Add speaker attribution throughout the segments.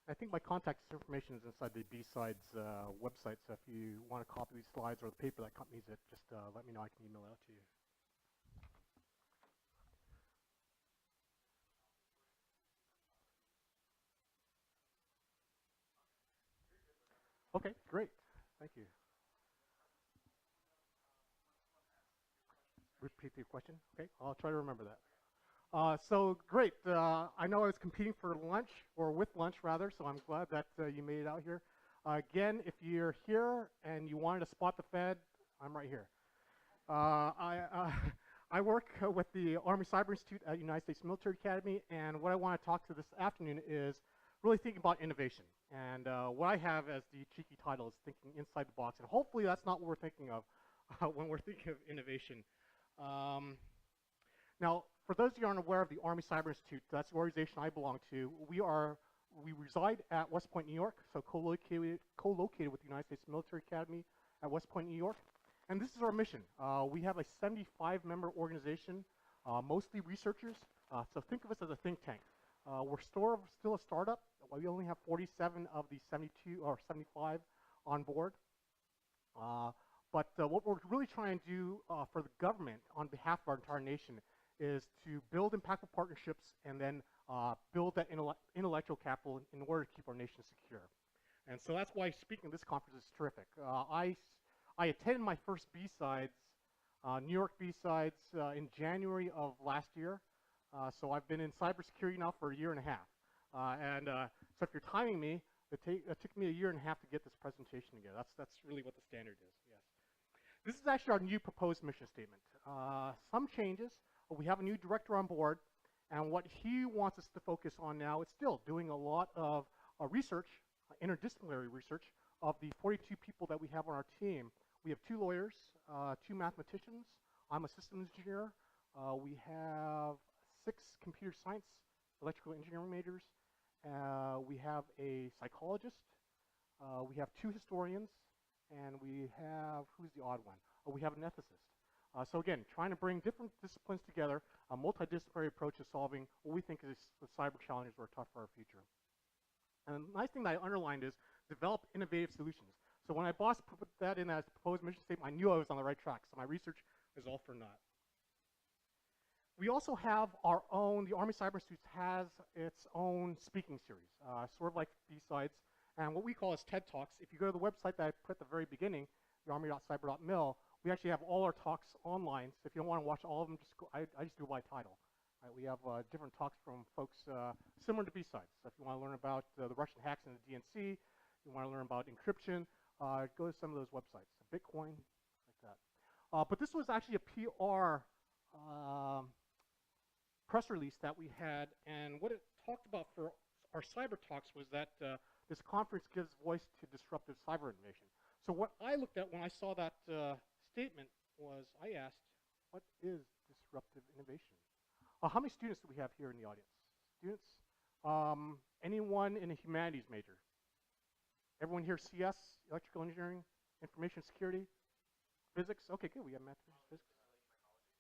Speaker 1: I think my contact information is inside the B-Sides website, so if you want to copy these slides or the paper that accompanies it, just let me know. I can email it out to you. Okay, great. Thank you. Repeat your question. Okay, I'll try to remember that. So great. I know I was competing for lunch, or with lunch rather, so I'm glad that you made it out here. Again, if you're here and you wanted to spot the Fed, I'm right here. I work with the Army Cyber Institute at United States Military Academy, and what I want to talk to this afternoon is really thinking about innovation. And what I have as the cheeky title is thinking inside the box, and hopefully that's not what we're thinking of when we're thinking of innovation. Now, for those of you who aren't aware of the Army Cyber Institute, that's the organization I belong to. We reside at West Point, New York, so co-located with the United States Military Academy at West Point, New York. And this is our mission. We have a 75-member organization, mostly researchers. So think of us as a think tank. We're still a startup. We only have 47 of the 72 or 75 on board. But what we're really trying to do for the government on behalf of our entire nation is to build impactful partnerships and then build that intellectual capital in order to keep our nation secure. And so that's why speaking at this conference is terrific. I attended my first B-Sides, New York B-Sides, in January of last year. So I've been in cybersecurity now for a year and a half. So if you're timing me, it took me a year and a half to get this presentation together. That's really what the standard is, yes. This is actually our new proposed mission statement. Some changes. We have a new director on board, and what he wants us to focus on now is still doing a lot of research, interdisciplinary research, of the 42 people that we have on our team. We have 2 lawyers, 2 mathematicians. I'm a systems engineer. We have 6 computer science, electrical engineering majors. We have a psychologist. We have 2 historians. And we have, who's the odd one? We have an ethicist. So again, trying to bring different disciplines together, a multidisciplinary approach to solving what we think is the cyber challenges that are tough for our future. And the nice thing that I underlined is develop innovative solutions. So when my boss put that in as proposed mission statement, I knew I was on the right track. So my research is all for naught. We also have our own, the Army Cyber Institute has its own speaking series, sort of like B-Sides, and what we call as TED Talks. If you go to the website that I put at the very beginning, thearmy.cyber.mil, we actually have all our talks online. So if you don't want to watch all of them, just go, I just do by title. Right, we have different talks from folks similar to B-Sides. So if you want to learn about the Russian hacks in the DNC, you want to learn about encryption, go to some of those websites, Bitcoin, like that. But this was actually a PR press release that we had, and what it talked about for our cyber talks was that this conference gives voice to disruptive cyber innovation. So what I looked at when I saw that statement was, I asked, what is disruptive innovation? How many students do we have here in the audience? Students? Anyone in a humanities major? Everyone here CS, electrical engineering, information security, physics? Okay, good, we have math, physics.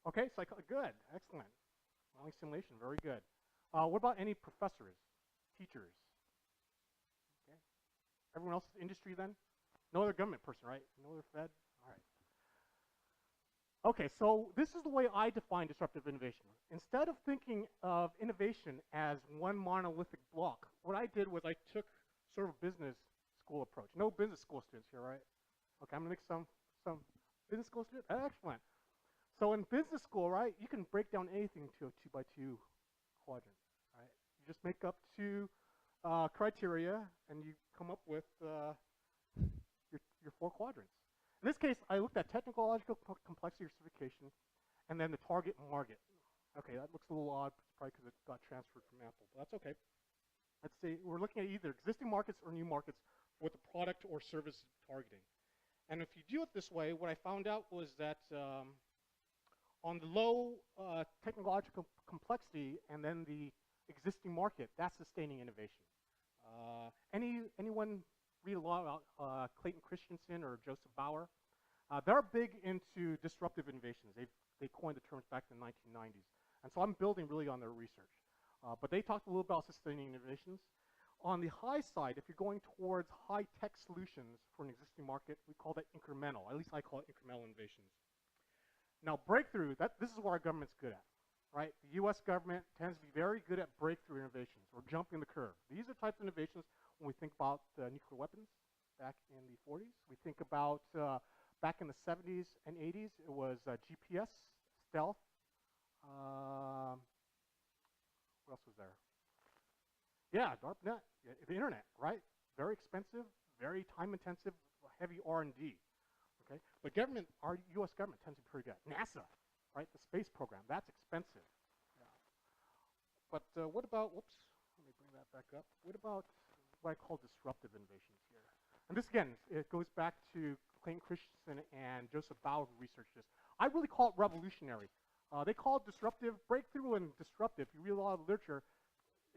Speaker 1: Okay, good, excellent. Modeling simulation, very good. What about any professors, teachers? Okay. Everyone else is industry then? No other government person, right? No other Fed? All right. Okay, so this is the way I define disruptive innovation. Instead of thinking of innovation as one monolithic block, what I did was I took sort of a business school approach. No business school students here, right? Okay, I'm gonna make some business school students. Excellent. So in business school, right, you can break down anything to a 2x2 quadrant, right? You just make up 2 criteria, and you come up with your 4 quadrants. In this case, I looked at technological complexity or sophistication, and then the target market. Okay, that looks a little odd, probably because it got transferred from Apple, but that's okay. Let's see, we're looking at either existing markets or new markets with the product or service targeting. And if you do it this way, what I found out was that on the low technological complexity and then the existing market, that's sustaining innovation. Anyone read a lot about Clayton Christensen or Joseph Bauer? They're big into disruptive innovations. They coined the terms back in the 1990s. And so I'm building really on their research. But they talked a little about sustaining innovations. On the high side, if you're going towards high-tech solutions for an existing market, we call that incremental. At least I call it incremental innovations. Now, breakthrough, this is where our government's good at, right? The US government tends to be very good at breakthrough innovations or jumping the curve. These are types of innovations when we think about nuclear weapons back in the 40s. We think about back in the 70s and 80s, it was GPS, stealth. What else was there? Yeah, DARPnet, the internet, right? Very expensive, very time-intensive, heavy R&D. Okay, but government, our U.S. government tends to be pretty good. NASA, right? The space program, that's expensive. Yeah. But what about? Whoops, let me bring that back up. What about what I call disruptive innovations here? And this again, it goes back to Clayton Christensen and Joseph Bauer who researched this. I really call it revolutionary. They call it disruptive, breakthrough, and disruptive. If you read a lot of literature,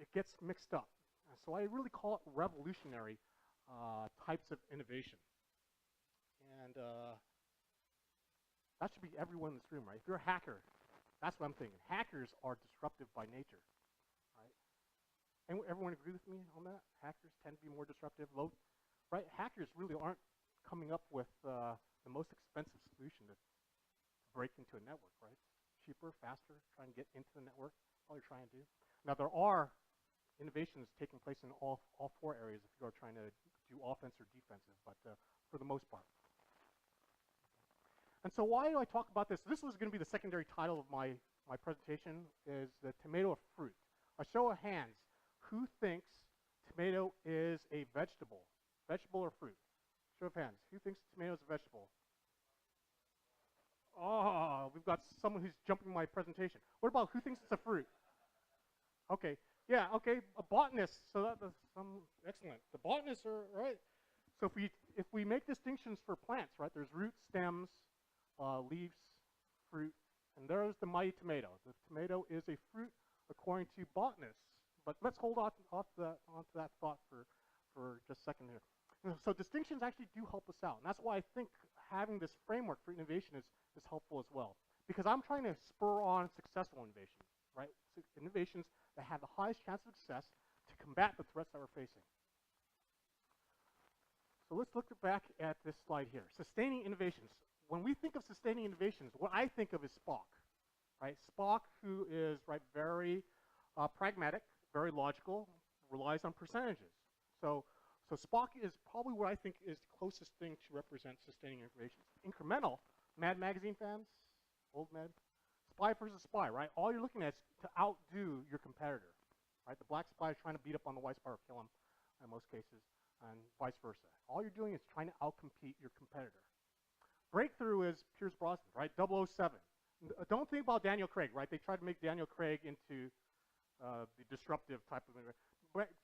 Speaker 1: it gets mixed up. So I really call it revolutionary types of innovation. And that should be everyone in this room, right? If you're a hacker, that's what I'm thinking. Hackers are disruptive by nature, right? And everyone agree with me on that? Hackers tend to be more disruptive, right? Hackers really aren't coming up with the most expensive solution to break into a network, right? Cheaper, faster, trying to get into the network, all you're trying to do. Now, there are innovations taking place in all four areas if you are trying to do offense or defensive, but for the most part. And so why do I talk about this? This was going to be the secondary title of my presentation, is the tomato of fruit. A show of hands. Who thinks tomato is a vegetable? Vegetable or fruit? Show of hands. Who thinks tomato is a vegetable? Oh, we've got someone who's jumping my presentation. What about who thinks it's a fruit? Okay, yeah, okay, a botanist. So that's excellent. The botanists are right. So if we make distinctions for plants, right? There's roots, stems, leaves, fruit, and there's the mighty tomato. The tomato is a fruit according to botanists. But let's hold on to that thought for just a second here. So distinctions actually do help us out, and that's why I think having this framework for innovation is helpful as well. Because I'm trying to spur on successful innovations, right? So innovations that have the highest chance of success to combat the threats that we're facing. So let's look back at this slide here. Sustaining innovations. When we think of sustaining innovations, what I think of is Spock, right? Spock, who is very pragmatic, very logical, relies on percentages. So Spock is probably what I think is the closest thing to represent sustaining innovations. Incremental, Mad Magazine fans, old Mad, spy versus spy, right? All you're looking at is to outdo your competitor, right? The black spy is trying to beat up on the white spy or kill him in most cases, and vice versa. All you're doing is trying to outcompete your competitor. Breakthrough is Pierce Brosnan, right? 007. Don't think about Daniel Craig, right? They tried to make Daniel Craig into the disruptive type of innovation.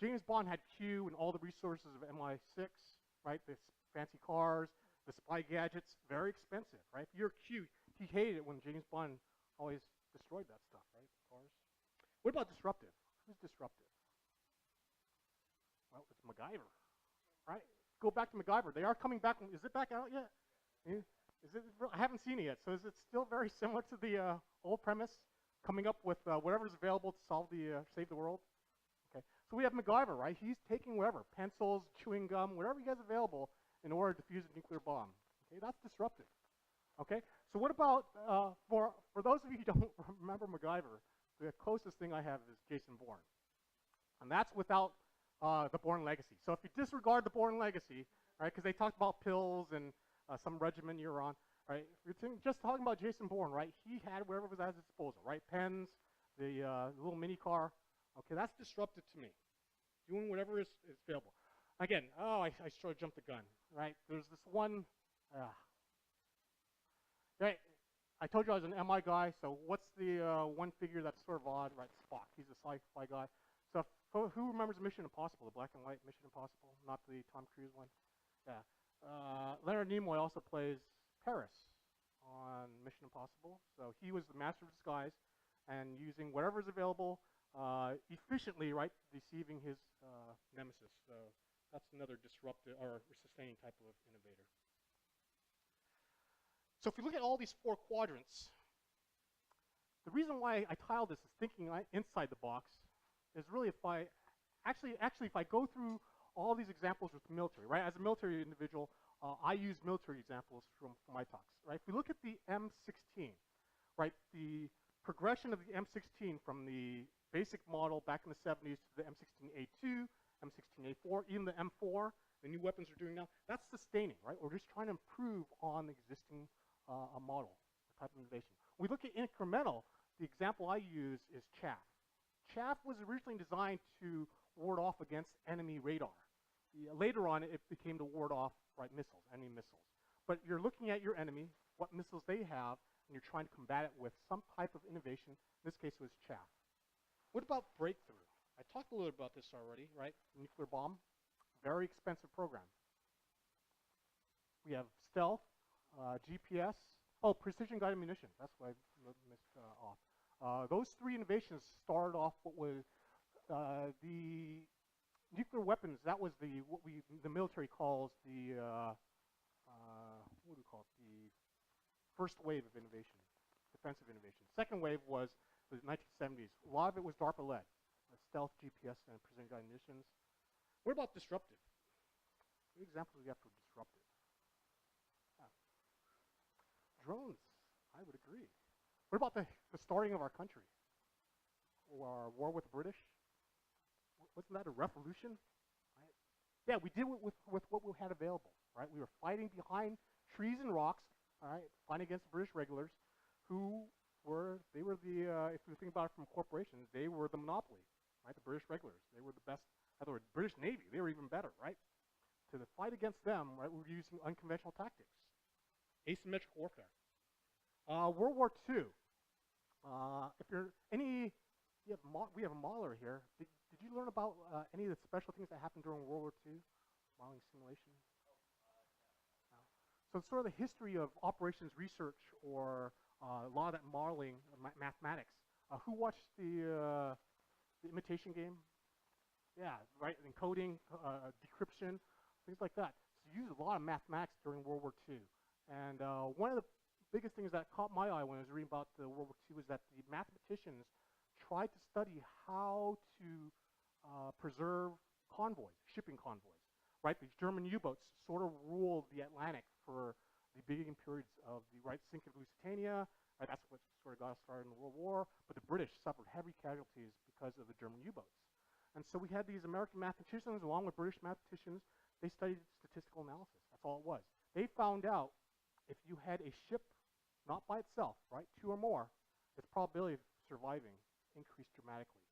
Speaker 1: James Bond had Q and all the resources of MI6, right? The fancy cars, the spy gadgets, very expensive, right? If you're Q, he hated it when James Bond always destroyed that stuff, right? Cars. What about disruptive? Who's disruptive? Well, it's MacGyver, right? Go back to MacGyver. They are coming back. Is it back out yet? Is it? I haven't seen it yet. So is it still very similar to the old premise, coming up with whatever's available to save the world? Okay. So we have MacGyver, right? He's taking whatever, pencils, chewing gum, whatever he has available in order to defuse a nuclear bomb. Okay, that's disruptive. Okay. So what about for those of you who don't remember MacGyver, the closest thing I have is Jason Bourne, and that's without the Bourne Legacy. So if you disregard the Bourne Legacy, right, because they talked about pills and some regimen you're on, right? If you're just talking about Jason Bourne, right? He had whatever was at his disposal, right? Pens, the little mini car. Okay, that's disruptive to me. Doing whatever is available. Again, I sort of jumped the gun, right? There's this one, right? I told you I was an MI guy, so what's the one figure that's sort of odd, right? Spock, he's a sci-fi guy. So who remembers Mission Impossible, the black and white Mission Impossible, not the Tom Cruise one? Yeah. Leonard Nimoy also plays Paris on Mission Impossible. So he was the master of disguise and using whatever's available efficiently, right, deceiving his nemesis. So that's another disruptive or sustaining type of innovator. So if we look at all these four quadrants, the reason why I tiled this is thinking inside the box is really if I Actually, if I go through all these examples with the military, right? As a military individual, I use military examples from my talks, right? If we look at the M16, right, the progression of the M16 from the basic model back in the 70s to the M16A2, M16A4, even the M4, the new weapons we're doing now, that's sustaining, right? We're just trying to improve on the existing model, the type of innovation. We look at incremental, the example I use is chaff. Chaff was originally designed to ward off against enemy radar. Later on, it became to ward off, right, missiles, enemy missiles. But you're looking at your enemy, what missiles they have, and you're trying to combat it with some type of innovation. In this case, it was chaff. What about breakthrough? I talked a little about this already, right? Nuclear bomb, very expensive program. We have stealth, GPS, precision-guided munitions. That's what I missed off. Those three innovations started off what was the nuclear weapons. That was what the military calls the what do we call it? The first wave of innovation, defensive innovation. Second wave was the 1970s. A lot of it was DARPA-led, stealth, GPS, and precision-guided munitions. What about disruptive? What examples do we have for disruptive? Drones, I would agree. What about the starting of our country? Or our war with the British? Wasn't that a revolution? Right? Yeah, we did it with what we had available, right? We were fighting behind trees and rocks, all right, fighting against the British regulars, they were the, if you think about it from corporations, they were the monopoly, right? The British regulars, they were the best, in other words, British Navy, they were even better, right? To the fight against them, right, we were using unconventional tactics, asymmetric warfare. World War II, if you're we have a modeler here. Did you learn about any of the special things that happened during World War II? Modeling simulation? No. So it's sort of the history of operations research or a lot of that modeling, mathematics. Who watched the imitation game? Yeah, right, encoding, decryption, things like that. So you use a lot of mathematics during World War II. And one of the biggest things that caught my eye when I was reading about the World War II was that the mathematicians tried to study how to preserve convoys, shipping convoys, right? These German U-boats sort of ruled the Atlantic for the beginning periods of the sinking of Lusitania. Right? That's what sort of got us started in the World War. But the British suffered heavy casualties because of the German U-boats. And so we had these American mathematicians along with British mathematicians. They studied statistical analysis. That's all it was. They found out if you had a ship not by itself, right, two or more, its probability of surviving increased dramatically.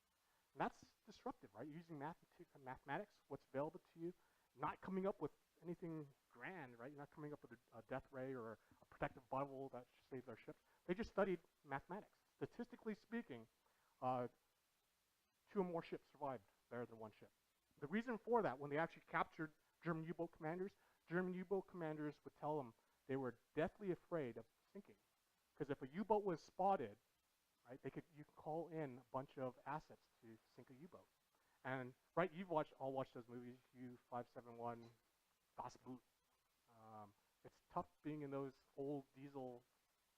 Speaker 1: And that's disruptive, right? Using mathematics, what's available to you, not coming up with anything grand, right? You're not coming up with a death ray or a protective bubble that saved their ships. They just studied mathematics. Statistically speaking, two or more ships survived better than one ship. The reason for that, when they actually captured German U-boat commanders would tell them they were deathly afraid of sinking. Because if a U-boat was spotted, right, you could call in a bunch of assets to sink a U-boat. And, right, all watched those movies, U-571, Das Boot. It's tough being in those old diesel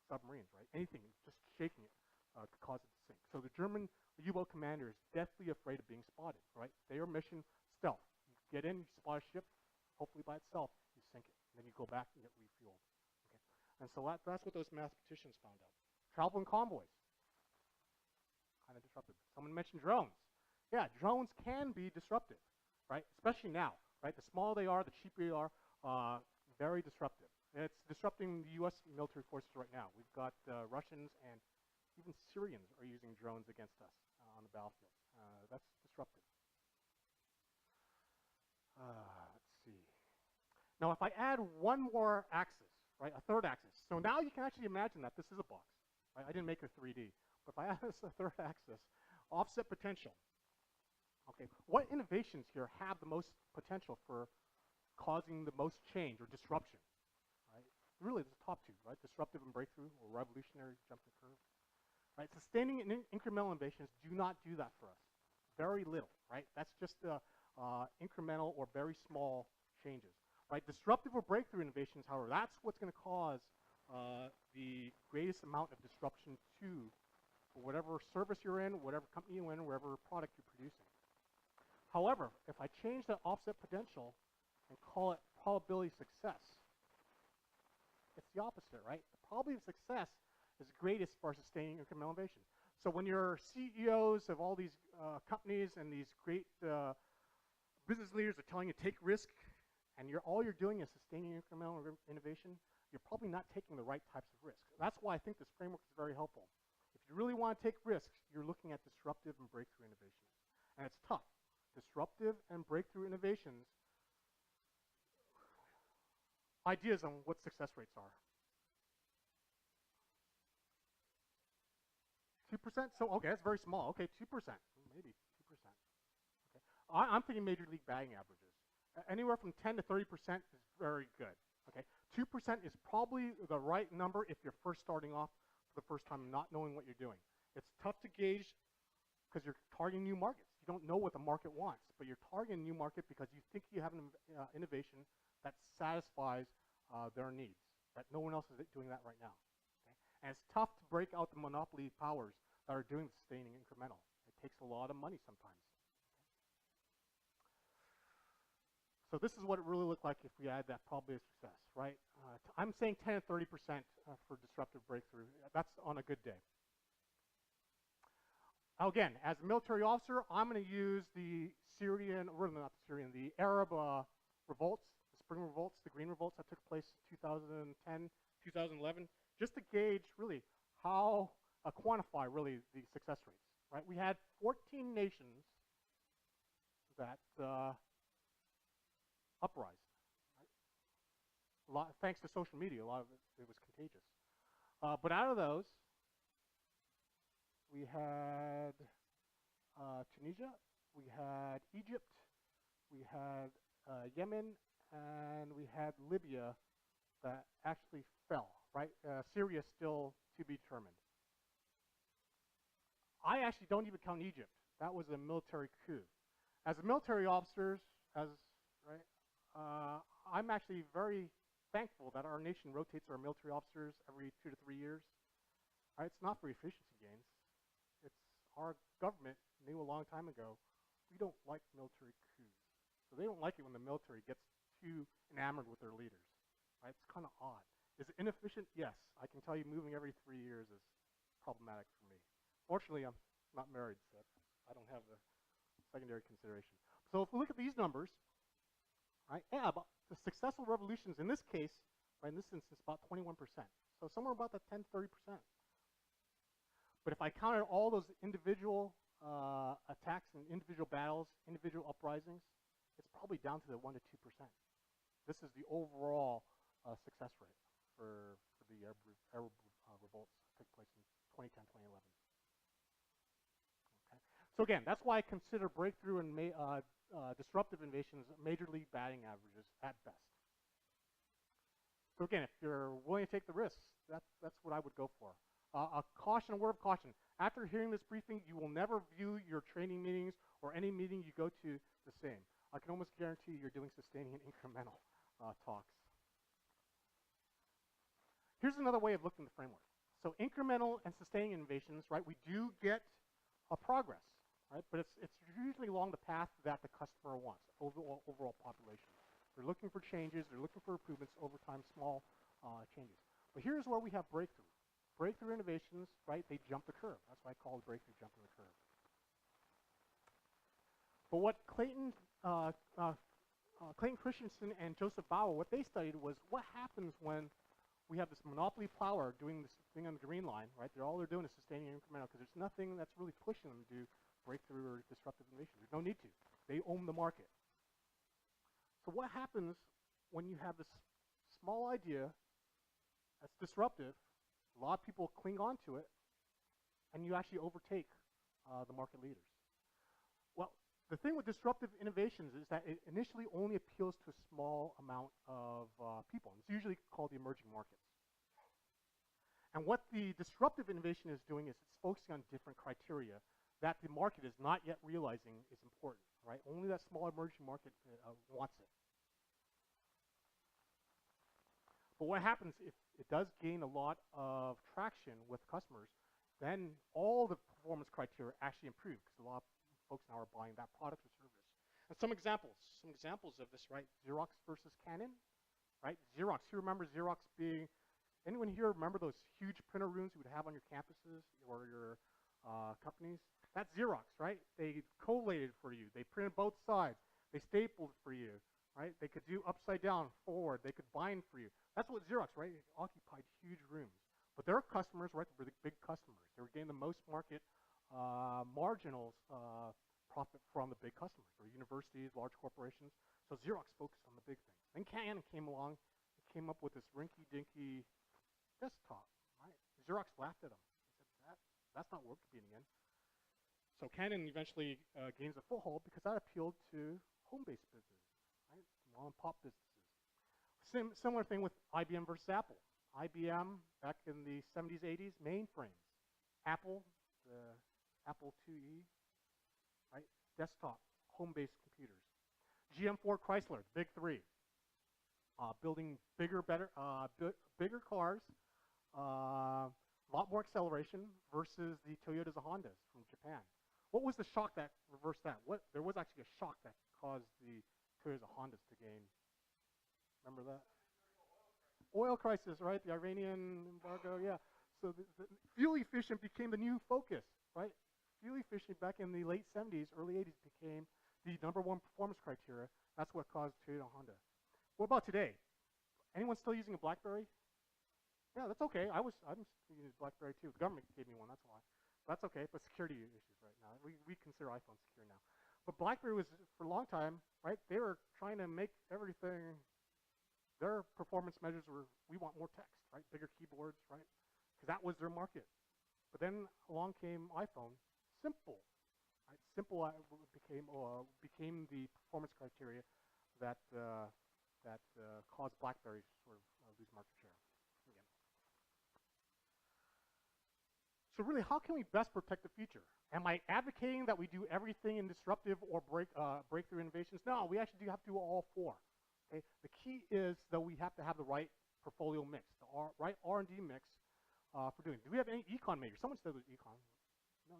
Speaker 1: submarines, right? Anything, just shaking it could cause it to sink. So the German U-boat commanders, deathly afraid of being spotted, right? Their mission, stealth. You get in, you spot a ship, hopefully by itself, you sink it. And then you go back and get refueled. Okay? And so that's what those mathematicians found out. Travel in convoys. Kind of disruptive. Someone mentioned drones. Yeah, drones can be disruptive, right? Especially now, right? The smaller they are, the cheaper they are, very disruptive. And it's disrupting the U.S. military forces right now. We've got Russians and even Syrians are using drones against us on the battlefield. That's disruptive. Let's see. Now, if I add one more axis, right, a third axis. So now you can actually imagine that this is a box. Right? I didn't make it 3D. But if I add this a third axis, offset potential. Okay, what innovations here have the most potential for causing the most change or disruption? Right? Really, the top two, right? Disruptive and breakthrough, or revolutionary, jump the curve. Right? Sustaining and incremental innovations do not do that for us. Very little, right? That's just incremental or very small changes. Right? Disruptive or breakthrough innovations, however, that's what's going to cause the greatest amount of disruption to whatever service you're in, whatever company you're in, whatever product you're producing. However, if I change that offset potential and call it probability of success, it's the opposite, right? The probability of success is greatest for sustaining incremental innovation. So when your CEOs of all these companies and these great business leaders are telling you to take risk, and all you're doing is sustaining incremental innovation, you're probably not taking the right types of risk. That's why I think this framework is very helpful. If you really want to take risks, you're looking at disruptive and breakthrough innovations. And it's tough. Disruptive and breakthrough innovations, ideas on what success rates are. 2%? So, okay, that's very small. Okay, 2%, maybe 2%. Okay. I'm thinking major league batting averages. Anywhere from 10 to 30% is very good. Okay, 2% is probably the right number if you're first starting off for the first time, not knowing what you're doing. It's tough to gauge because you're targeting new markets. You don't know what the market wants, but you're targeting a new market because you think you have an innovation that satisfies their needs, that no one else is doing that right now. Okay? And it's tough to break out the monopoly powers that are doing the sustaining incremental. It takes a lot of money sometimes. So this is what it really looked like if we add that probability of success, right? I'm saying 10 to 30% for disruptive breakthrough. That's on a good day. Again, as a military officer, I'm going to use the the Arab revolts, the spring revolts, the green revolts that took place in 2010, 2011, just to gauge really how, quantify really the success rates, right? We had 14 nations that uprised, right? Thanks to social media, a lot of it was contagious. But out of those, we had Tunisia, we had Egypt, we had Yemen, and we had Libya that actually fell, right? Syria still to be determined. I actually don't even count Egypt. That was a military coup. As a military officer, I'm actually very thankful that our nation rotates our military officers every 2 to 3 years. Right? It's not for efficiency gains. It's our government knew a long time ago, we don't like military coups. So they don't like it when the military gets too enamored with their leaders. Right? It's kind of odd. Is it inefficient? Yes. I can tell you moving every 3 years is problematic for me. Fortunately, I'm not married, so I don't have the secondary consideration. So if we look at these numbers, right, yeah, but the successful revolutions in this case, right, in this instance, about 21%. So somewhere about that 10 to 30%. But if I counted all those individual attacks and individual battles, individual uprisings, it's probably down to the 1 to 2%. This is the overall success rate for the Arab revolts that took place in 2010, 2011. Okay. So again, that's why I consider breakthrough and disruptive innovations major league batting averages at best. So again, if you're willing to take the risks, that's what I would go for. A word of caution. After hearing this briefing, you will never view your training meetings or any meeting you go to the same. I can almost guarantee you're doing sustaining and incremental talks. Here's another way of looking at the framework. So incremental and sustaining innovations, right, we do get a progress, right, but it's usually along the path that the customer wants, overall population. They're looking for changes, they're looking for improvements over time, small changes. But here's where we have breakthrough. Breakthrough innovations, right, they jump the curve. That's why I call it breakthrough jumping the curve. But what Clayton Christensen and Joseph Bauer, what they studied was what happens when we have this monopoly power doing this thing on the green line, right? All they're doing is sustaining incremental because there's nothing that's really pushing them to do breakthrough or disruptive innovation. There's no need to. They own the market. So what happens when you have this small idea that's disruptive, a lot of people cling on to it, and you actually overtake the market leaders? Well, the thing with disruptive innovations is that it initially only appeals to a small amount of people. It's usually called the emerging markets. And what the disruptive innovation is doing is it's focusing on different criteria that the market is not yet realizing is important, right? Only that small emerging market wants it. But what happens if it does gain a lot of traction with customers, then all the performance criteria actually improve because a lot of folks now are buying that product or service. And some examples of this, right? Xerox versus Canon, right? Xerox, who remembers Xerox being, anyone here remember those huge printer rooms you would have on your campuses or your companies? That's Xerox, right? They collated for you. They printed both sides. They stapled for you, right? They could do upside down, forward. They could bind for you. That's what Xerox, right? It occupied huge rooms. But their customers, right, were the big customers. They were getting the most market marginals profit from the big customers, or universities, large corporations. So Xerox focused on the big things. Then Canon came along and came up with this rinky-dinky desktop, right? Xerox laughed at them. They said, that's not worth competing in. So Canon eventually gains a foothold because that appealed to home-based businesses, right? Mom-and-pop businesses. Similar thing with IBM versus Apple. IBM, back in the 70s, 80s, mainframes. Apple, the Apple IIe, right? Desktop, home-based computers. GM, Ford, Chrysler, big three. Building bigger, better, bigger cars, a lot more acceleration versus the Toyotas and Hondas from Japan. What was the shock that reversed that? There was actually a shock that caused the Toyotas and Hondas to gain. Remember that? Oil crisis, right? The Iranian embargo, yeah. So the fuel efficient became the new focus, right? Fuel efficient back in the late 70s, early 80s became the #1 performance criteria. That's what caused Toyota and Honda. What about today? Anyone still using a BlackBerry? Yeah, that's okay. I'm using a BlackBerry too. The government gave me one, that's why. That's okay, but security issues right now. We consider iPhone secure now. But BlackBerry was, for a long time, right, they were trying to make everything, their performance measures were, we want more text, right, bigger keyboards, right, because that was their market. But then along came iPhone, simple, right, simple became the performance criteria that caused BlackBerry to sort of lose market share again. So really, how can we best protect the future? Am I advocating that we do everything in disruptive or breakthrough innovations? No, we actually do have to do all four. Okay? The key is that we have to have the right portfolio mix, the right R&D mix for doing it. Do we have any econ majors? Someone said it was econ.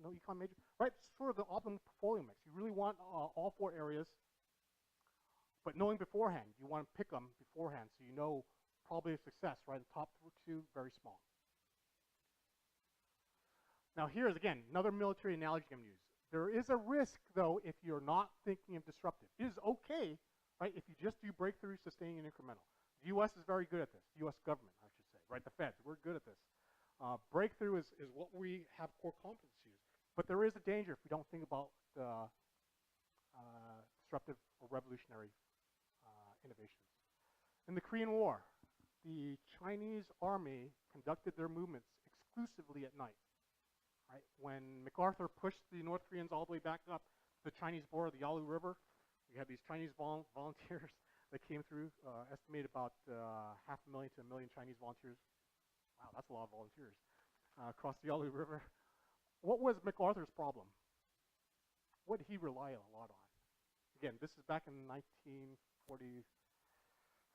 Speaker 1: No econ major? Right, sort of the optimum portfolio mix. You really want all four areas, but knowing beforehand, you want to pick them beforehand so you know probability of success, right? The top two, very small. Now here's, again, another military analogy I'm going to use. There is a risk, though, if you're not thinking of disruptive. It is okay, right, if you just do breakthrough, sustaining, and incremental. The U.S. is very good at this. The U.S. government, I should say, right? The feds, we're good at this. Breakthrough is what we have core competencies. But there is a danger if we don't think about disruptive or revolutionary innovations. In the Korean War, the Chinese army conducted their movements exclusively at night. Right? When MacArthur pushed the North Koreans all the way back up to the Chinese border, the Yalu River, we had these Chinese volunteers that came through, estimated about 500,000 to 1 million Chinese volunteers. Wow, that's a lot of volunteers across the Yalu River. What was MacArthur's problem? What did he rely a lot on? Again, this is back in 1940,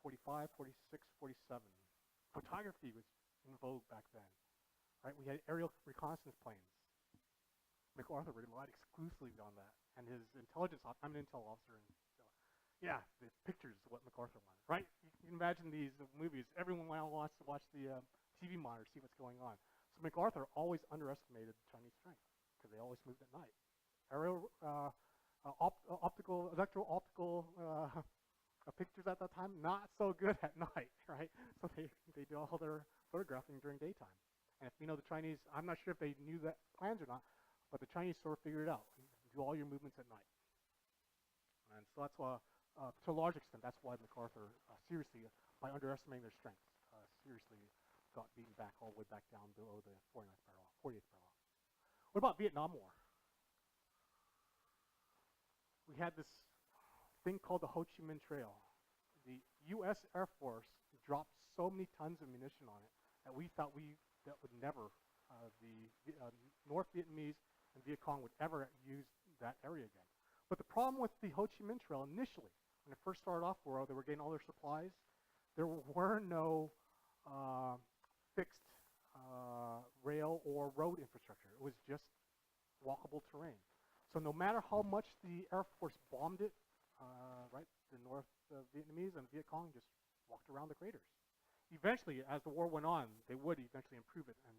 Speaker 1: 45, 46, 47. Photography was in vogue back then. Right, we had aerial reconnaissance planes. MacArthur relied exclusively on that, and his intelligence. I'm an intel officer, and so yeah, the pictures is what MacArthur wanted. Right, you can imagine these movies. Everyone wants to watch the TV monitor, see what's going on. So MacArthur always underestimated the Chinese strength because they always moved at night. Aerial, electro-optical pictures at that time, not so good at night, right? So they do all their photographing during daytime. And if you know the Chinese, I'm not sure if they knew that plans or not, but the Chinese sort of figured it out. You do all your movements at night. And so that's why, to a large extent, that's why MacArthur seriously, by underestimating their strengths, seriously got beaten back all the way back down below the 49th parallel, 48th parallel. What about Vietnam War? We had this thing called the Ho Chi Minh Trail. The U.S. Air Force dropped so many tons of munition on it that we thought that would never, the North Vietnamese and Viet Cong would ever use that area again. But the problem with the Ho Chi Minh Trail initially, when it first started off, where they were getting all their supplies, there were no fixed rail or road infrastructure. It was just walkable terrain. So no matter how much the Air Force bombed it, right, the North Vietnamese and Viet Cong just walked around the craters. Eventually, as the war went on, they would eventually improve it and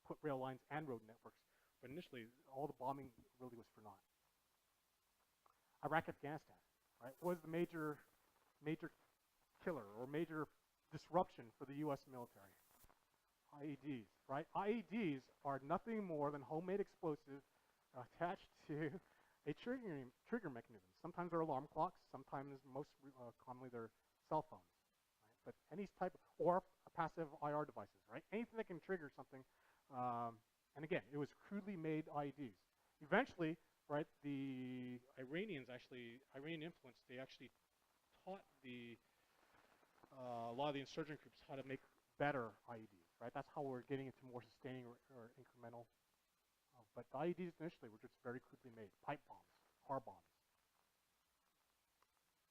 Speaker 1: put rail lines and road networks. But initially, all the bombing really was for naught. Iraq, Afghanistan, right? Was the major killer or major disruption for the U.S. military? IEDs, right? IEDs are nothing more than homemade explosives attached to a trigger mechanism. Sometimes they're alarm clocks. Sometimes, most commonly, they're cell phones. Right? But any type, or passive IR devices, right? Anything that can trigger something. And again, it was crudely made IEDs. Eventually, right, the Iranian influence, they actually taught a lot of the insurgent groups how to make better IEDs, right? That's how we're getting into more sustaining or incremental. But the IEDs initially were just very crudely made, pipe bombs, car bombs.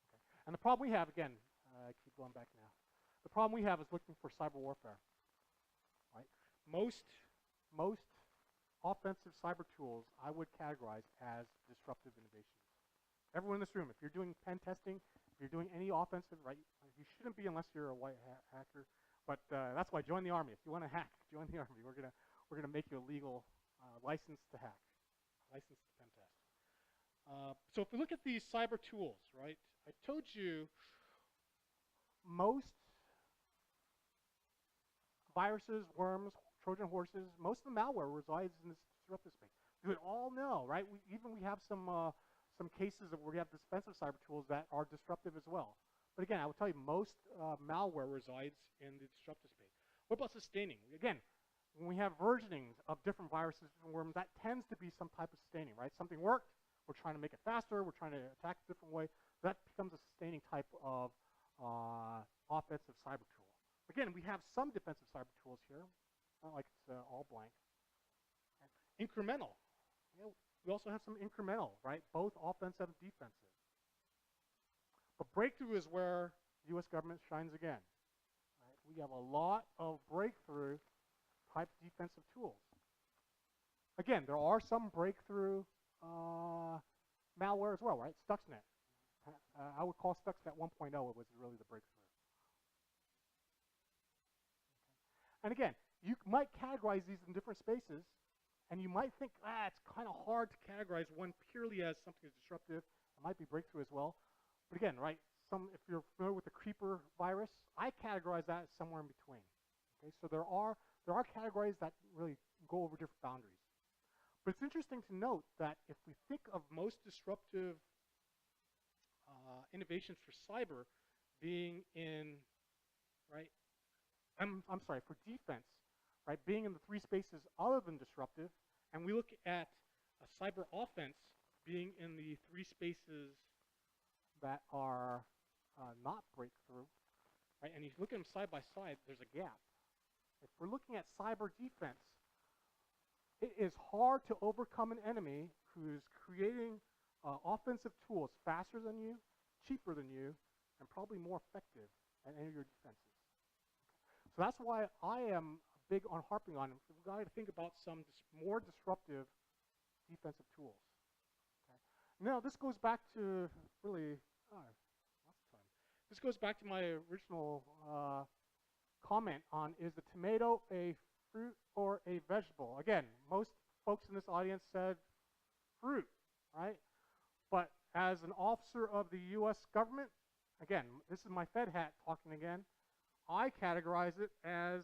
Speaker 1: Okay. And the problem we have, again, I keep going back now. The problem we have is looking for cyber warfare, right? Most offensive cyber tools I would categorize as disruptive innovations. Everyone in this room, if you're doing pen testing, if you're doing any offensive, right, you shouldn't be unless you're a white hacker. But that's why join the army. If you want to hack, join the army. We're gonna make you a legal license to hack, license to pen test. So if we look at these cyber tools, right, I told you most viruses, worms, Trojan horses, most of the malware resides in this disruptive space. You would all know, right? We have some cases where we have defensive cyber tools that are disruptive as well. But again, I will tell you, most malware resides in the disruptive space. What about sustaining? Again, when we have versionings of different viruses and worms, that tends to be some type of sustaining, right? Something worked, we're trying to make it faster, we're trying to attack a different way. That becomes a sustaining type of offensive cyber tool. Again, we have some defensive cyber tools here. Not like it's all blank. And incremental. You know, we also have some incremental, right? Both offensive and defensive. But breakthrough is where the U.S. government shines again. Right? We have a lot of breakthrough type defensive tools. Again, there are some breakthrough malware as well, right? Stuxnet. I would call Stuxnet 1.0 was really the breakthrough. And again, you might categorize these in different spaces, and you might think, it's kind of hard to categorize one purely as something that's disruptive. It might be breakthrough as well. But again, right, if you're familiar with the creeper virus, I categorize that as somewhere in between. Okay, so there are categories that really go over different boundaries. But it's interesting to note that if we think of most disruptive innovations for cyber being in, right, I'm sorry, for defense, right, being in the three spaces other than disruptive, and we look at a cyber offense being in the three spaces that are not breakthrough, right, and you look at them side by side, there's a gap. If we're looking at cyber defense, it is hard to overcome an enemy who's creating offensive tools faster than you, cheaper than you, and probably more effective at any of your defenses. So that's why I am big on harping on it. We've got to think about some more disruptive defensive tools. Okay. Now, this goes back to really, lots of time. This goes back to my original comment on, is the tomato a fruit or a vegetable? Again, most folks in this audience said fruit, right? But as an officer of the U.S. government, again, this is my Fed hat talking again, I categorize it as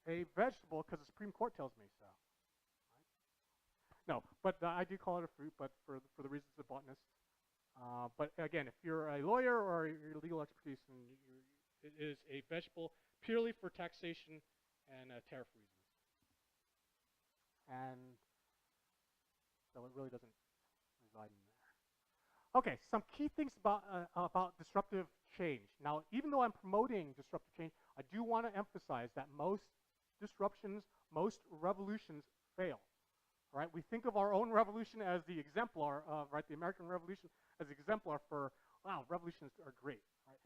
Speaker 1: a vegetable because the Supreme Court tells me so. Right? No, but I do call it a fruit, but for the reasons of botanist. But again, if you're a lawyer or your legal expertise, it is a vegetable purely for taxation and tariff reasons. And so it really doesn't reside in there. Okay, some key things about disruptive change. Now, even though I'm promoting disruptive change, I do want to emphasize that most disruptions, most revolutions fail. Right? We think of our own revolution as the exemplar of, right, the American Revolution as the exemplar for, wow, revolutions are great. Right?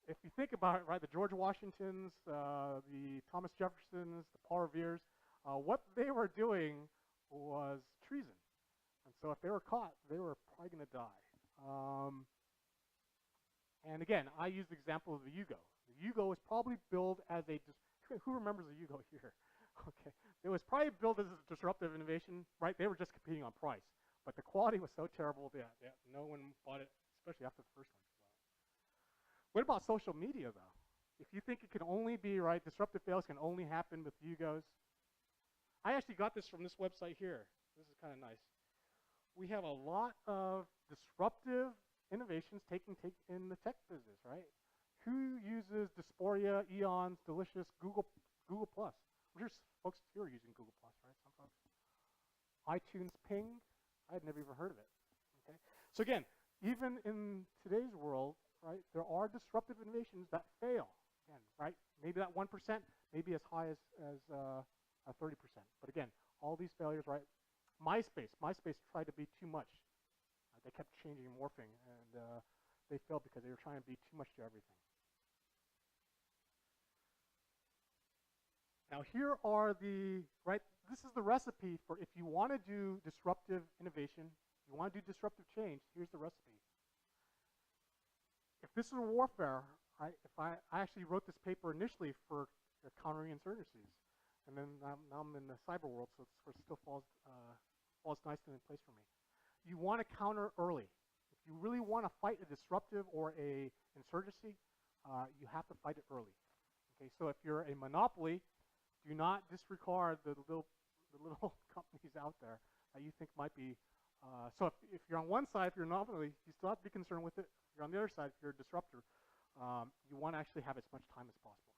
Speaker 1: If you think about it, right, the George Washingtons, the Thomas Jeffersons, the Paul Reveres, what they were doing was treason. And so if they were caught, they were probably going to die. And again, I use the example of the Yugo. The Yugo was probably billed as a, who remembers the Yugo here? Okay, it was probably built as a disruptive innovation, right? They were just competing on price, but the quality was so terrible that no one bought it, especially after the first one. What about social media, though? If you think it can only be, right, disruptive fails can only happen with Yugos. I actually got this from this website here. This is kind of nice. We have a lot of disruptive innovations taking in the tech business, right? Who uses Dysphoria, Eons, Delicious, Google Plus? There's folks here are using Google Plus, right? Some folks. iTunes Ping. I had never even heard of it. Okay. So again, even in today's world, right, there are disruptive innovations that fail. Again, right? Maybe that 1%, maybe as high as 30%. But again, all these failures, right? MySpace tried to be too much. They kept changing and morphing, and they failed because they were trying to be too much to everything. Now here are the, right, this is the recipe for if you want to do disruptive innovation, you want to do disruptive change, here's the recipe. If this is a warfare, right, if I actually wrote this paper initially for countering insurgencies, and then now I'm in the cyber world, so it still falls nicely in place for me. You want to counter early. If you really want to fight a disruptive or a insurgency, you have to fight it early. Okay, so if you're a monopoly, do not disregard the little companies out there that you think might be. So if you're on one side, if you're a monopoly, you still have to be concerned with it. If you're on the other side, if you're a disruptor, you want to actually have as much time as possible.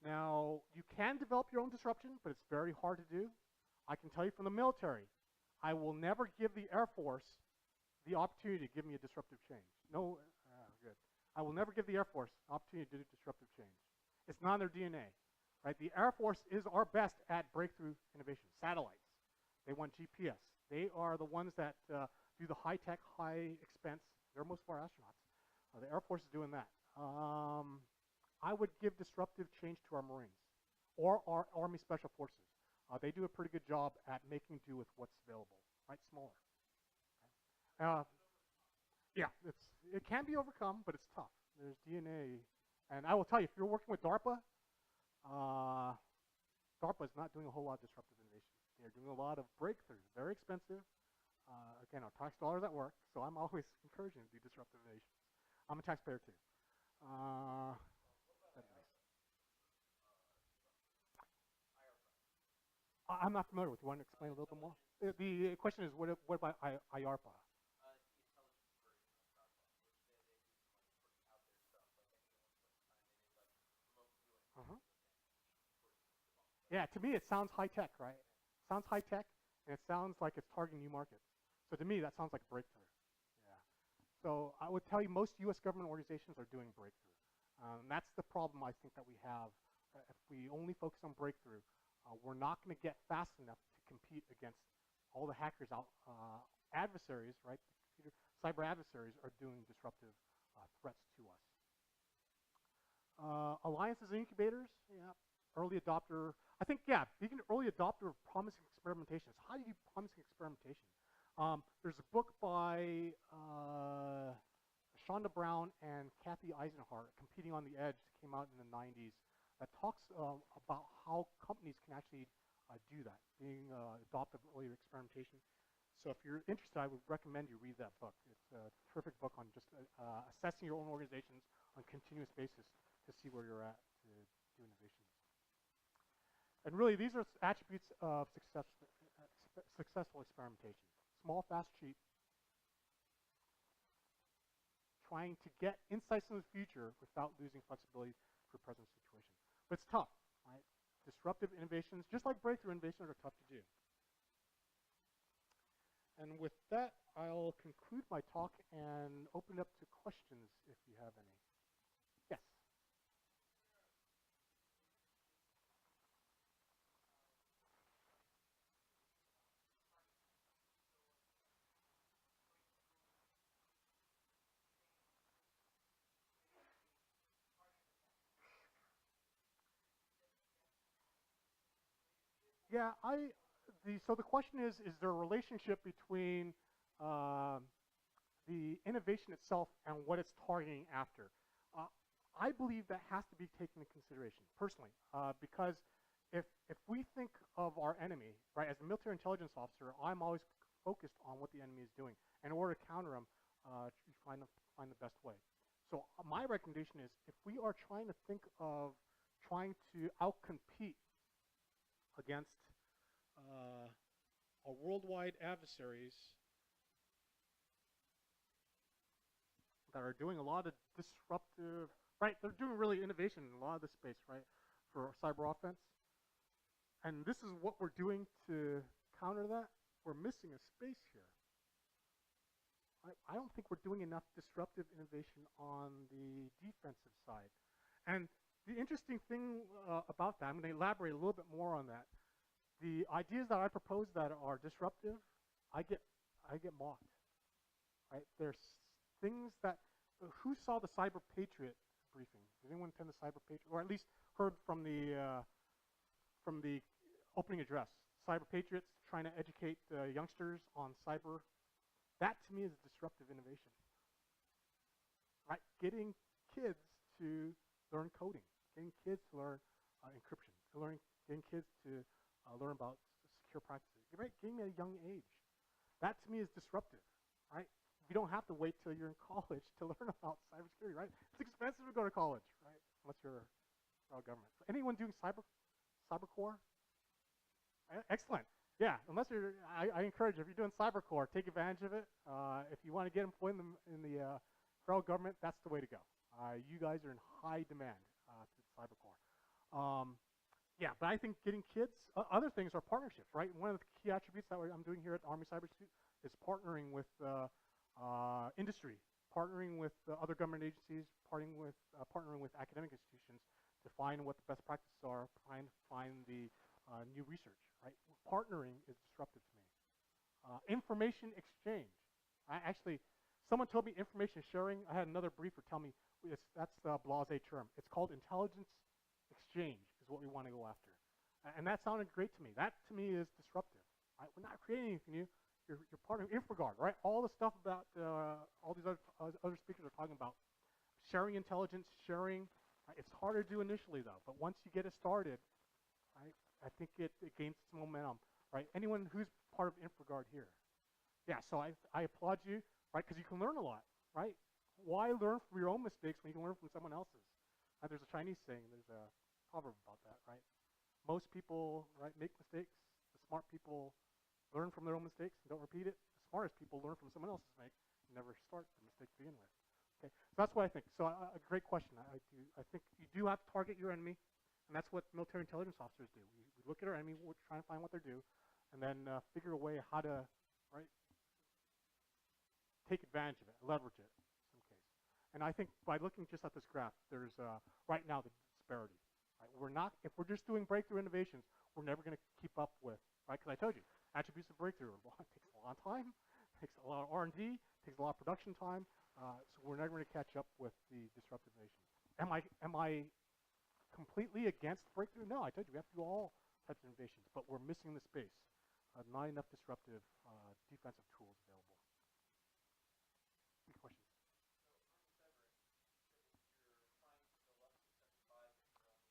Speaker 1: Now, you can develop your own disruption, but it's very hard to do. I can tell you from the military, I will never give the Air Force the opportunity to give me a disruptive change. No, good. I will never give the Air Force an opportunity to do disruptive change. It's not in their DNA, right? The Air Force is our best at breakthrough innovation. Satellites, they want GPS. They are the ones that do the high-tech, high-expense. They're most of our astronauts. The Air Force is doing that. I would give disruptive change to our Marines or our Army Special Forces. They do a pretty good job at making do with what's available, right? Smaller. Okay. Yeah, it can be overcome, but it's tough. There's DNA. And I will tell you, if you're working with DARPA, DARPA is not doing a whole lot of disruptive innovation. They're doing a lot of breakthroughs, very expensive. Again, our tax dollars at work, so I'm always encouraging to do disruptive innovations. I'm a taxpayer too. I'm not familiar with it. You want to explain a little bit more? The question is, what about IARPA? Yeah, to me it sounds high-tech, right? Sounds high-tech, and it sounds like it's targeting new markets. So to me, that sounds like a breakthrough. Yeah. So I would tell you most U.S. government organizations are doing breakthrough. That's the problem I think that we have. If we only focus on breakthrough, we're not going to get fast enough to compete against all the hackers out. Adversaries, right? Cyber adversaries are doing disruptive threats to us. Alliances and incubators, yeah. Early adopter. I think, yeah, being an early adopter of promising experimentations. How do you do promising experimentation? There's a book by Shonda Brown and Kathy Eisenhart, Competing on the Edge, that came out in the 90s, that talks about how companies can actually do that, being adoptive early experimentation. So if you're interested, I would recommend you read that book. It's a terrific book on just assessing your own organizations on a continuous basis to see where you're at to do innovations. And really, these are attributes of successful experimentation. Small, fast, cheap. Trying to get insights in the future without losing flexibility for present situation. But it's tough, right? Disruptive innovations, just like breakthrough innovations, are tough to do. And with that, I'll conclude my talk and open it up to questions if you have any. Yes? Yeah, so the question is there a relationship between the innovation itself and what it's targeting after. I believe that has to be taken into consideration, personally, because if we think of our enemy, right, as a military intelligence officer, I'm always focused on what the enemy is doing. In order to counter them, you find the best way. So my recommendation is, if we are trying to think of trying to outcompete against our worldwide adversaries that are doing a lot of disruptive, right, they're doing really innovation in a lot of this space, right, for cyber offense. And this is what we're doing to counter that. We're missing a space here. I don't think we're doing enough disruptive innovation on the defensive side. And the interesting thing about that, I'm going to elaborate a little bit more on that. The ideas that I propose that are disruptive, I get mocked. Right? There's things that, who saw the Cyber Patriot briefing? Did anyone attend the Cyber Patriot, or at least heard from the opening address? Cyber Patriots trying to educate youngsters on cyber. That to me is disruptive innovation. Right? Getting kids to learn coding, getting kids to learn encryption, getting kids to learn about secure practices, right? Getting at a young age. That to me is disruptive, right? You don't have to wait till you're in college to learn about cybersecurity, right? It's expensive to go to college, right? Unless you're federal government. So anyone doing cybercore? Excellent. Yeah, unless you're, I encourage you, if you're doing cybercore, take advantage of it. If you want to get employed in the federal government, that's the way to go. You guys are in high demand to cybercore. Yeah, but I think getting kids, other things are partnerships, right? One of the key attributes that I'm doing here at Army Cyber Institute is partnering with industry, partnering with other government agencies, partnering with academic institutions to find what the best practices are, find the new research, right? Partnering is disruptive to me. Information exchange. Someone told me information sharing. I had another briefer tell me that's the blasé term. It's called intelligence exchange is what we want to go after. And that sounded great to me. That to me is disruptive. Right? We're not creating anything new. You're partnering InfraGard, right? All the stuff about all these other speakers are talking about sharing intelligence, sharing. Right? It's harder to do initially though, but once you get it started, right, I think it gains some momentum, right? Anyone who's part of InfraGard here? Yeah, so I applaud you, right? Because you can learn a lot, right? Why learn from your own mistakes when you can learn from someone else's? There's a Chinese saying, there's a proverb about that, right? Most people, right, make mistakes. The smart people learn from their own mistakes and don't repeat it. The smartest people learn from someone else's mistake and never start the mistake to begin with. Okay, so that's what I think. So a great question. I think you do have to target your enemy, and that's what military intelligence officers do. We look at our enemy, we're trying to find what they do, and then figure a way how to, right, take advantage of it, leverage it in some case. And I think by looking just at this graph, there's right now the disparity. Right? If we're just doing breakthrough innovations, we're never going to keep up with, right? Because I told you, attributes of breakthrough, it takes a long time, takes a lot of R&D, takes a lot of production time, so we're never going to catch up with the disruptive innovation. Am I completely against breakthrough? No, I told you, we have to do all types of innovations, but we're missing the space. Not enough disruptive defensive tools available. Any questions?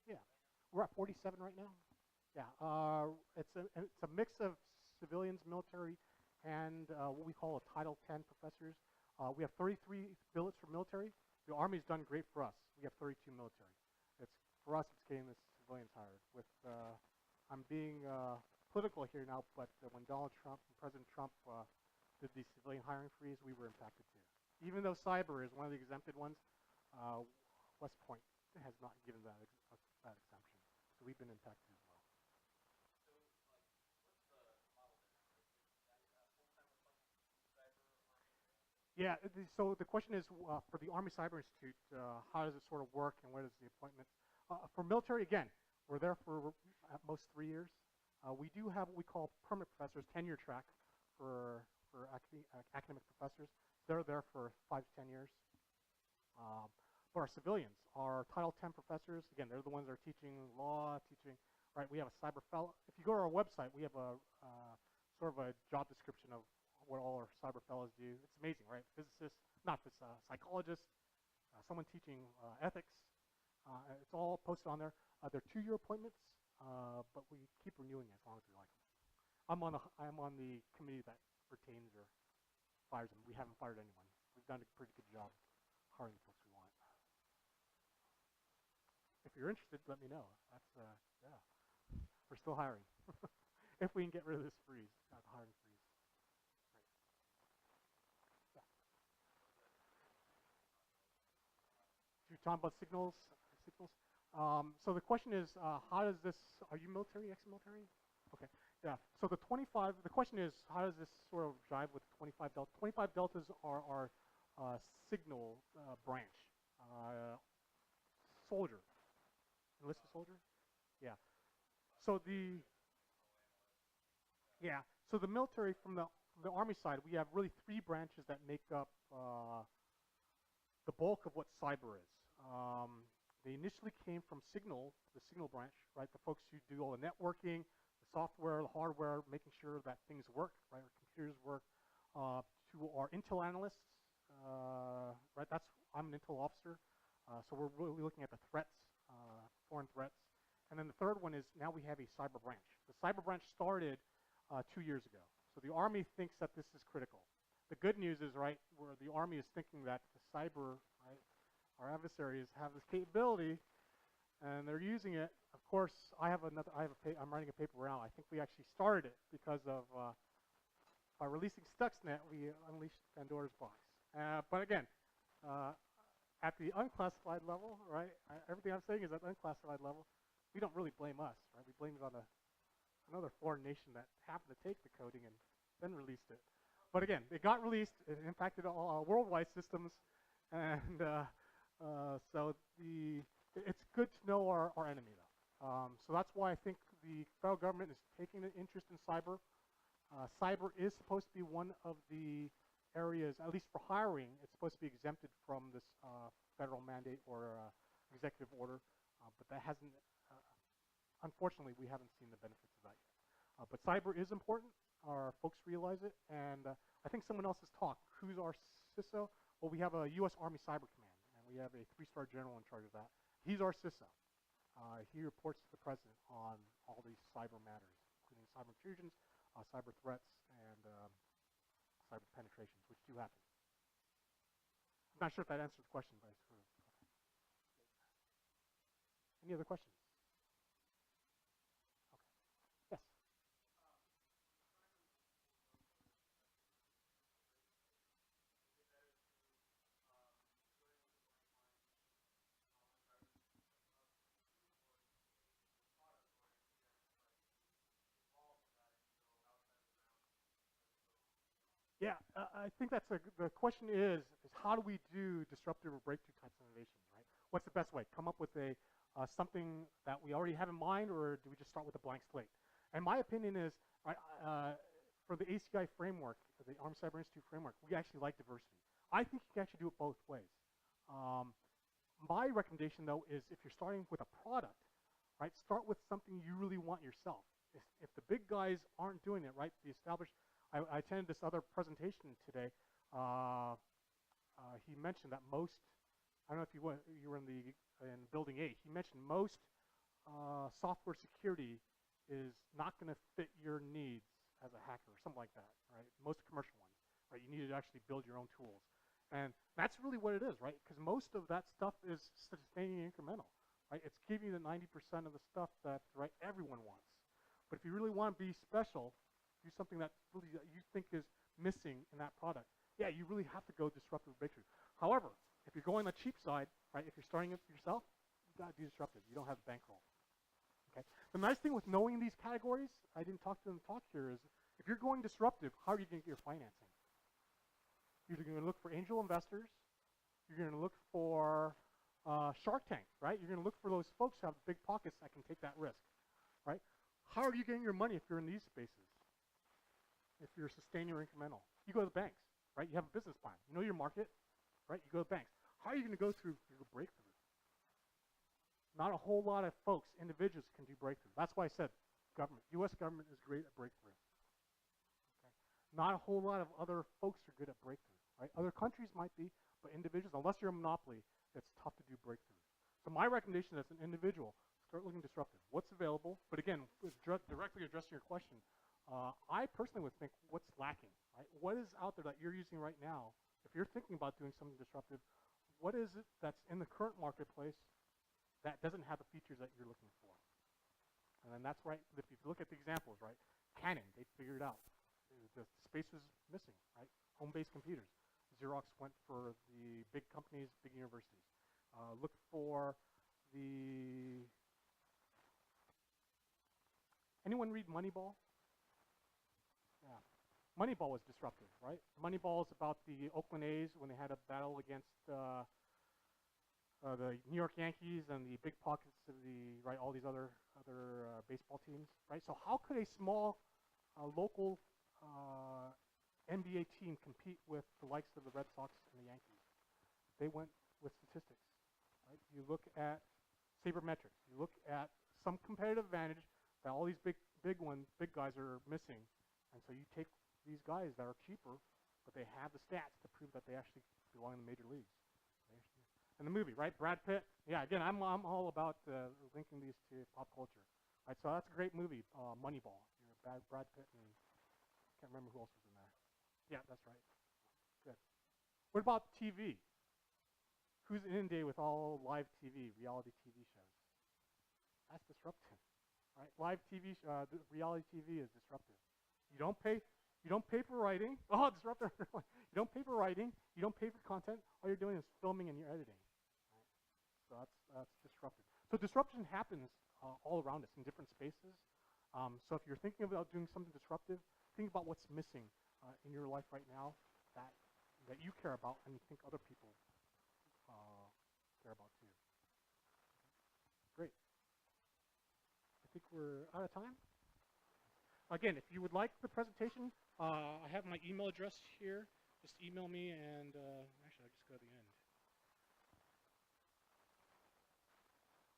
Speaker 1: Yeah, we're at 47 right now. Yeah, it's a mix of civilians, military, and what we call a Title 10 professors. We have 33 billets for military. The Army's done great for us. We have 32 military. For us, it's getting the civilians hired. I'm being political here now, but when President Trump did the civilian hiring freeze, we were impacted too. Even though cyber is one of the exempted ones, West Point has not given that exemption. So we've been impacted as well. Yeah, so the question is, for the Army Cyber Institute, how does it sort of work and what is the appointment? For military, again, we're there for at most 3 years. We do have what we call permanent professors, tenure track for academic professors. They're there for 5 to 10 years. But our civilians, our Title 10 professors, again, they're the ones that are teaching law, right? We have a cyber fellow. If you go to our website, we have a sort of a job description of what all our cyber fellows do. It's amazing, right? Physicists, not this, psychologists, someone teaching ethics. It's all posted on there. They're 2-year appointments, but we keep renewing it as long as we like them. I'm on the committee that retains or fires them. We haven't fired anyone. We've done a pretty good job hiring the folks we want. If you're interested, let me know. That's yeah, we're still hiring. If we can get rid of this freeze, the hiring freeze. Right. Yeah. You're talking about signals. So the question is, how does this? Are you military, ex-military? Okay. Yeah. So the 25. The question is, how does this sort of jive with 25 delta? 25 deltas are our signal branch. Soldier. Enlisted soldier? Yeah. So the military from the Army side, we have really 3 branches that make up the bulk of what cyber is. They initially came from signal, the signal branch, right? The folks who do all the networking, the software, the hardware, making sure that things work, right? Our computers work. To our intel analysts, right? I'm an intel officer, so we're really looking at the threats, foreign threats. And then the third one is now we have a cyber branch. The cyber branch started 2 years ago. So the Army thinks that this is critical. The good news is, right, where the Army is thinking that the cyber, right, our adversaries have this capability, and they're using it. Of course, I'm writing a paper now. I think we actually started it because of by releasing Stuxnet, we unleashed Pandora's box. But again, at the unclassified level, right? Everything I'm saying is at the unclassified level. We don't really blame us, right? We blame it on another foreign nation that happened to take the coding and then released it. But again, it got released. It impacted all worldwide systems, and so it's good to know our enemy, though. So that's why I think the federal government is taking an interest in cyber. Cyber is supposed to be one of the areas, at least for hiring, it's supposed to be exempted from this federal mandate or executive order, but that hasn't, unfortunately, we haven't seen the benefits of that yet. But cyber is important. Our folks realize it, and I think someone else has talked. Who's our CISO? Well, we have a U.S. Army Cyber Command, and we have a 3-star general in charge of that. He's our CISO. He reports to the president on all these cyber matters, including cyber intrusions, cyber threats, and cyber penetrations, which do happen. I'm not sure if that answers the question, but I sort of. Okay. Any other questions? Okay. Yes. Yeah, I think that's the question is how do we do disruptive or breakthrough types of innovations, right? What's the best way? Come up with something that we already have in mind, or do we just start with a blank slate? And my opinion is, right, for the ACI framework, the Armed Cyber Institute framework, we actually like diversity. I think you can actually do it both ways. My recommendation, though, is if you're starting with a product, right, start with something you really want yourself. If the big guys aren't doing it, right, the established. I attended this other presentation today. He mentioned that most, I don't know if you were in Building 8, he mentioned most software security is not going to fit your needs as a hacker or something like that, right? Most commercial ones, right? You need to actually build your own tools. And that's really what it is, right? Because most of that stuff is sustaining incremental, right? It's giving you the 90% of the stuff that, right, everyone wants. But if you really want to be special, do something that really that you think is missing in that product, yeah, you really have to go disruptive breakthrough. However, if you're going the cheap side, right, if you're starting it yourself, you got to do disruptive. You don't have the bankroll. Okay. The nice thing with knowing these categories, I didn't talk to them talk here, is if you're going disruptive, how are you going to get your financing? You're going to look for angel investors. You're going to look for Shark Tank, right? You're going to look for those folks who have big pockets that can take that risk, right? How are you getting your money if you're in these spaces? If you're sustaining or incremental, you go to the banks, right? You have a business plan. You know your market, right? You go to the banks. How are you going to go through your breakthrough? Not a whole lot of folks, individuals, can do breakthrough. That's why I said government. U.S. government is great at breakthrough. Okay? Not a whole lot of other folks are good at breakthrough, right? Other countries might be, but individuals, unless you're a monopoly, it's tough to do breakthroughs. So my recommendation as an individual, start looking disruptive. What's available? But again, directly addressing your question, I personally would think what's lacking, right? What is out there that you're using right now? If you're thinking about doing something disruptive, what is it that's in the current marketplace that doesn't have the features that you're looking for? And then that's right. If you look at the examples, right? Canon, they figured it out. The space was missing, right? Home-based computers. Xerox went for the big companies, big universities. Look for the... Anyone read Moneyball? Yeah. Moneyball was disruptive, right? Moneyball is about the Oakland A's when they had a battle against the New York Yankees and the big pockets of the, right, all these other baseball teams, right? So how could a small local NBA team compete with the likes of the Red Sox and the Yankees? They went with statistics, right? You look at sabermetrics. You look at some competitive advantage that all these big guys are missing, and so you take these guys that are cheaper, but they have the stats to prove that they actually belong in the major leagues. And the movie, right? Brad Pitt. Yeah, again, I'm all about linking these to pop culture. Right, so that's a great movie, Moneyball. You know, Brad Pitt and I can't remember who else was in there. Yeah, that's right. Good. What about TV? Who's inundated with all live TV, reality TV shows? That's disruptive, right? Live TV, reality TV is disruptive. You don't pay for writing. Oh, disruptive. You don't pay for writing. You don't pay for content. All you're doing is filming and you're editing. Right? So that's disruptive. So disruption happens all around us in different spaces. So if you're thinking about doing something disruptive, think about what's missing in your life right now that you care about and you think other people care about too. Great. I think we're out of time. Again, if you would like the presentation, I have my email address here. Just email me, and actually, I'll just go to the end.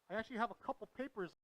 Speaker 1: I actually have a couple papers